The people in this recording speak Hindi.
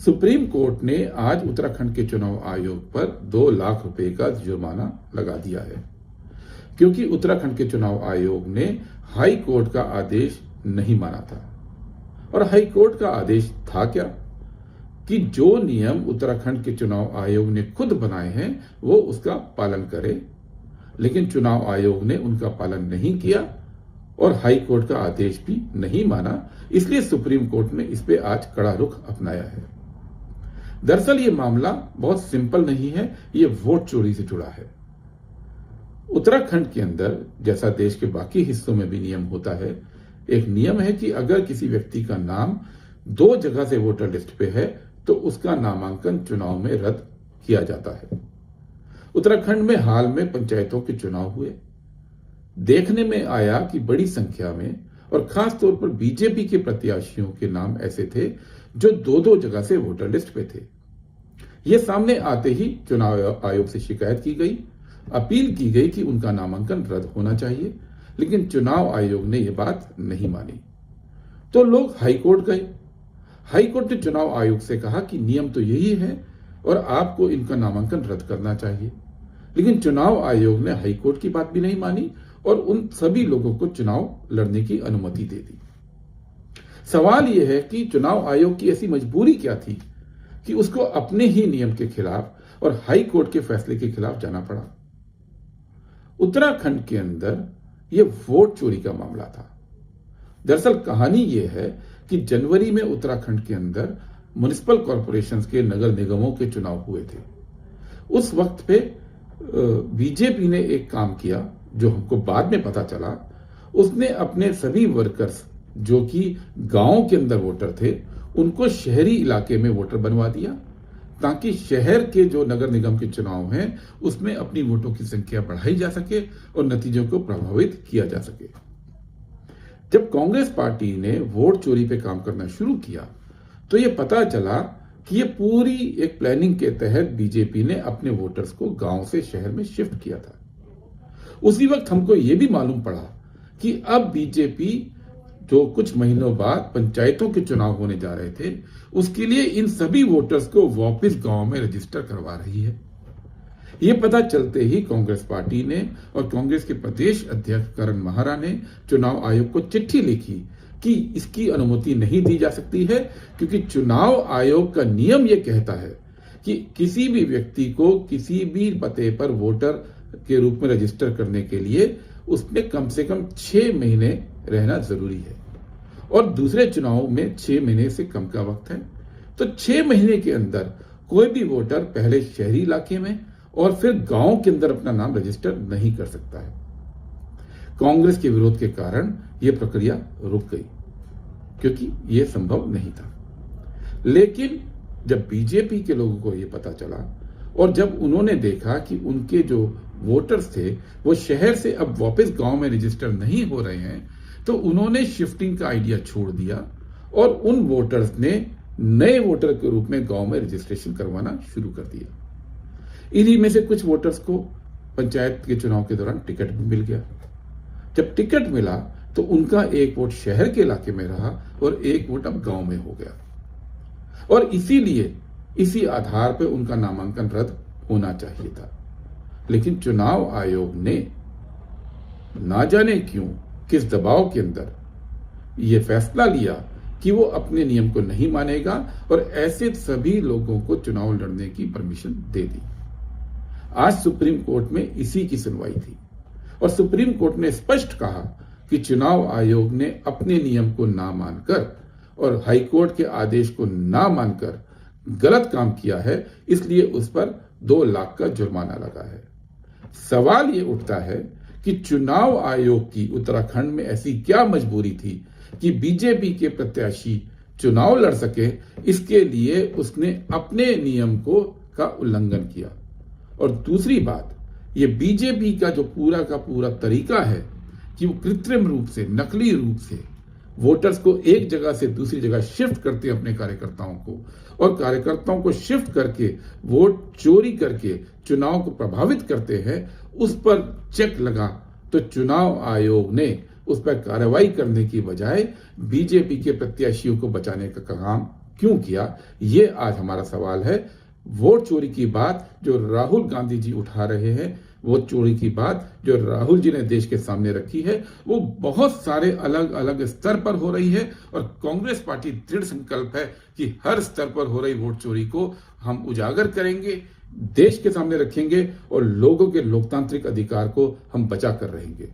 सुप्रीम कोर्ट ने आज उत्तराखंड के चुनाव आयोग पर 2 लाख रुपए का जुर्माना लगा दिया है, क्योंकि उत्तराखंड के चुनाव आयोग ने हाई कोर्ट का आदेश नहीं माना था। और हाई कोर्ट का आदेश था क्या कि जो नियम उत्तराखंड के चुनाव आयोग ने खुद बनाए हैं वो उसका पालन करे, लेकिन चुनाव आयोग ने उनका पालन नहीं किया और हाई कोर्ट का आदेश भी नहीं माना। इसलिए सुप्रीम कोर्ट ने इस पे आज कड़ा रुख अपनाया है। दरअसल ये मामला बहुत सिंपल नहीं है, ये वोट चोरी से जुड़ा है। उत्तराखंड के अंदर, जैसा देश के बाकी हिस्सों में भी नियम होता है, एक नियम है कि अगर किसी व्यक्ति का नाम 2 जगह से वोटर लिस्ट पे है तो उसका नामांकन चुनाव में रद्द किया जाता है। उत्तराखंड में हाल में पंचायतों के चुनाव हुए। देखने में आया कि बड़ी संख्या में और खास तौर पर बीजेपी के प्रत्याशियों के नाम ऐसे थे जो 2-2 जगह से वोटर लिस्ट पे थे। यह सामने आते ही चुनाव आयोग से शिकायत की गई, अपील की गई कि उनका नामांकन रद्द होना चाहिए, लेकिन चुनाव आयोग ने यह बात नहीं मानी। तो लोग हाई कोर्ट गए। हाई कोर्ट ने चुनाव आयोग से कहा कि नियम तो यही है और आपको इनका नामांकन रद्द करना चाहिए, लेकिन चुनाव आयोग ने हाई कोर्ट की बात भी नहीं मानी और उन सभी लोगों को चुनाव लड़ने की अनुमति दे दी। सवाल यह है कि चुनाव आयोग की ऐसी मजबूरी क्या थी कि उसको अपने ही नियम के खिलाफ और हाई कोर्ट के फैसले के खिलाफ जाना पड़ा। उत्तराखंड के अंदर यह वोट चोरी का मामला था। दरअसल कहानी यह है कि जनवरी में उत्तराखंड के अंदर म्युनिसिपल कॉरपोरेशंस के नगर निगमों के चुनाव हुए थे। उस वक्त पे बीजेपी ने एक काम किया जो हमको बाद में पता चला। उसने अपने सभी वर्कर्स जो कि गांव के अंदर वोटर थे उनको शहरी इलाके में वोटर बनवा दिया, ताकि शहर के जो नगर निगम के चुनाव हैं उसमें अपनी वोटों की संख्या बढ़ाई जा सके और नतीजों को प्रभावित किया जा सके। जब कांग्रेस पार्टी ने वोट चोरी पे काम करना शुरू किया तो यह पता चला कि यह पूरी एक प्लानिंग के तहत बीजेपी ने अपने वोटर्स को गांव से शहर में शिफ्ट किया था। उसी वक्त हमको यह भी मालूम पड़ा कि अब बीजेपी जो कुछ महीनों बाद पंचायतों के चुनाव होने जा रहे थे उसके लिए इन सभी वोटर्स को वापस गांव में रजिस्टर करवा रही है। यह पता चलते ही कांग्रेस पार्टी ने और कांग्रेस के प्रदेश अध्यक्ष करण माहरा ने चुनाव आयोग को चिट्ठी लिखी कि इसकी अनुमति नहीं दी जा सकती है, क्योंकि चुनाव आयोग का नियम यह कहता है कि किसी भी व्यक्ति को किसी भी पते पर वोटर के रूप में रजिस्टर करने के लिए उसमें कम से कम 6 महीने रहना जरूरी है और दूसरे चुनाव में 6 महीने से कम का वक्त है। तो 6 महीने के अंदर कोई भी वोटर पहले शहरी इलाके में और फिर गांव के अंदर अपना नाम रजिस्टर नहीं कर सकता है। कांग्रेस के विरोध के कारण यह प्रक्रिया रुक गई, क्योंकि यह संभव नहीं था। लेकिन जब बीजेपी के लोगों को यह पता चला और जब उन्होंने देखा कि उनके जो वोटर्स थे वो शहर से अब वापस गांव में रजिस्टर नहीं हो रहे हैं, तो उन्होंने शिफ्टिंग का आइडिया छोड़ दिया और उन वोटर्स ने नए वोटर के रूप में गांव में रजिस्ट्रेशन करवाना शुरू कर दिया। इन्हीं में से कुछ वोटर्स को पंचायत के चुनाव के दौरान टिकट भी मिल गया। जब टिकट मिला तो उनका एक वोट शहर के इलाके में रहा और एक वोट अब गांव में हो गया, और इसीलिए इसी आधार पर उनका नामांकन रद्द होना चाहिए था। लेकिन चुनाव आयोग ने ना जाने क्यों किस दबाव के अंदर यह फैसला लिया कि वो अपने नियम को नहीं मानेगा और ऐसे सभी लोगों को चुनाव लड़ने की परमिशन दे दी। आज सुप्रीम कोर्ट में इसी की सुनवाई थी और सुप्रीम कोर्ट ने स्पष्ट कहा कि चुनाव आयोग ने अपने नियम को ना मानकर और हाई कोर्ट के आदेश को ना मानकर गलत काम किया है, इसलिए उस पर 2 लाख का जुर्माना लगा है। सवाल ये उठता है कि चुनाव आयोग की उत्तराखंड में ऐसी क्या मजबूरी थी कि बीजेपी के प्रत्याशी चुनाव लड़ सके, इसके लिए उसने अपने नियम का उल्लंघन किया। और दूसरी बात, ये बीजेपी का जो पूरा का पूरा तरीका है कि वो कृत्रिम रूप से, नकली रूप से वोटर्स को एक जगह से दूसरी जगह शिफ्ट करते हैं अपने कार्यकर्ताओं को, और कार्यकर्ताओं को शिफ्ट करके वोट चोरी करके चुनाव को प्रभावित करते हैं, उस पर चेक लगा तो चुनाव आयोग ने उस पर कार्रवाई करने की बजाय बीजेपी के प्रत्याशियों को बचाने का काम क्यों किया, ये आज हमारा सवाल है। वोट चोरी की बात जो राहुल गांधी जी उठा रहे हैं, वोट चोरी की बात जो राहुल जी ने देश के सामने रखी है, वो बहुत सारे अलग अलग स्तर पर हो रही है और कांग्रेस पार्टी दृढ़ संकल्प है कि हर स्तर पर हो रही वोट चोरी को हम उजागर करेंगे, देश के सामने रखेंगे और लोगों के लोकतांत्रिक अधिकार को हम बचा कर रहेंगे।